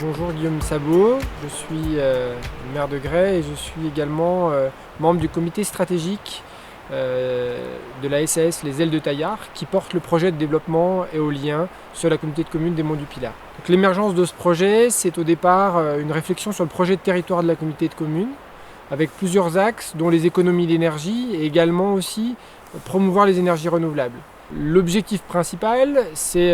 Bonjour, Guillaume Sabot, je suis maire de Gray et je suis également membre du comité stratégique de la SAS Les Ailes de Taillard qui porte le projet de développement éolien sur la communauté de communes des Monts du Pilat. L'émergence de ce projet, c'est au départ une réflexion sur le projet de territoire de la communauté de communes avec plusieurs axes dont les économies d'énergie et également aussi promouvoir les énergies renouvelables. L'objectif principal, c'est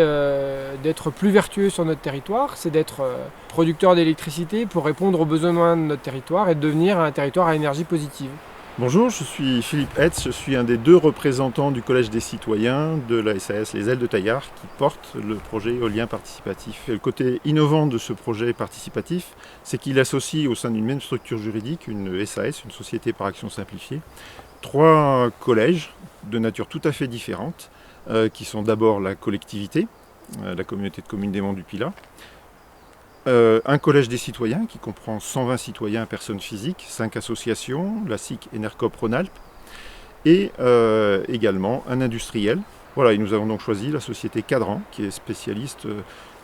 d'être plus vertueux sur notre territoire, c'est d'être producteur d'électricité pour répondre aux besoins de notre territoire et de devenir un territoire à énergie positive. Bonjour, je suis Philippe Hetz, je suis un des deux représentants du Collège des citoyens de la SAS Les Ailes de Taillard qui porte le projet éolien participatif. Et le côté innovant de ce projet participatif, c'est qu'il associe au sein d'une même structure juridique, une SAS, une société par action simplifiée, trois collèges de nature tout à fait différente, qui sont d'abord la collectivité, la communauté de communes des Monts du Pilat, un collège des citoyens qui comprend 120 citoyens personnes physiques, 5 associations, la SIC Enercop Rhône-Alpes, et également un industriel. Voilà, et nous avons donc choisi la société Cadran, qui est spécialiste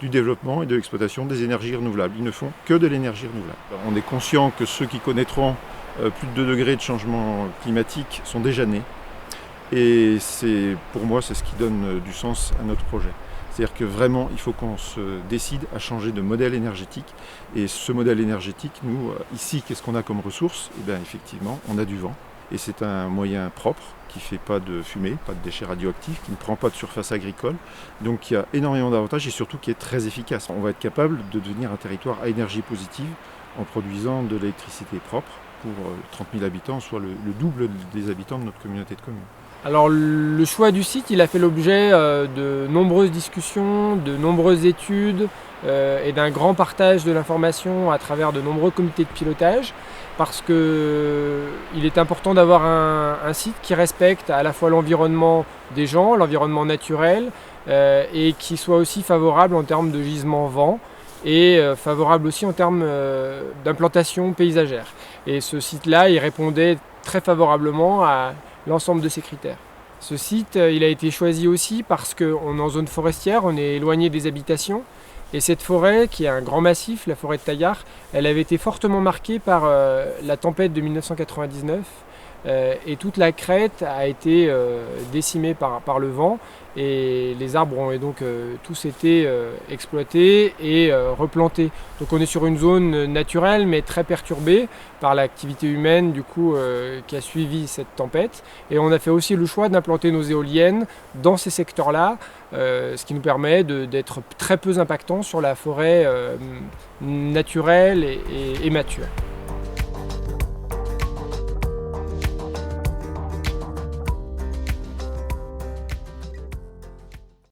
du développement et de l'exploitation des énergies renouvelables. Ils ne font que de l'énergie renouvelable. On est conscient que ceux qui connaîtront plus de 2 degrés de changement climatique sont déjà nés. Et pour moi, c'est ce qui donne du sens à notre projet. C'est-à-dire que vraiment, il faut qu'on se décide à changer de modèle énergétique. Et ce modèle énergétique, nous, ici, qu'est-ce qu'on a comme ressource ? Eh bien, effectivement, on a du vent. Et c'est un moyen propre, qui ne fait pas de fumée, pas de déchets radioactifs, qui ne prend pas de surface agricole. Donc, il y a énormément d'avantages et surtout qui est très efficace. On va être capable de devenir un territoire à énergie positive en produisant de l'électricité propre pour 30 000 habitants, soit le double des habitants de notre communauté de communes. Alors le choix du site, il a fait l'objet de nombreuses discussions, de nombreuses études et d'un grand partage de l'information à travers de nombreux comités de pilotage parce qu'il est important d'avoir un site qui respecte à la fois l'environnement des gens, l'environnement naturel et qui soit aussi favorable en termes de gisement vent et favorable aussi en termes d'implantation paysagère. Et ce site-là, il répondait très favorablement à l'ensemble de ces critères. Ce site, il a été choisi aussi parce qu'on est en zone forestière, on est éloigné des habitations. Et cette forêt, qui est un grand massif, la forêt de Taillard, elle avait été fortement marquée par la tempête de 1999. Et toute la crête a été décimée par le vent. Et les arbres ont donc tous été exploités et replantés. Donc on est sur une zone naturelle mais très perturbée par l'activité humaine du coup qui a suivi cette tempête. Et on a fait aussi le choix d'implanter nos éoliennes dans ces secteurs-là, ce qui nous permet d'être très peu impactants sur la forêt naturelle et mature.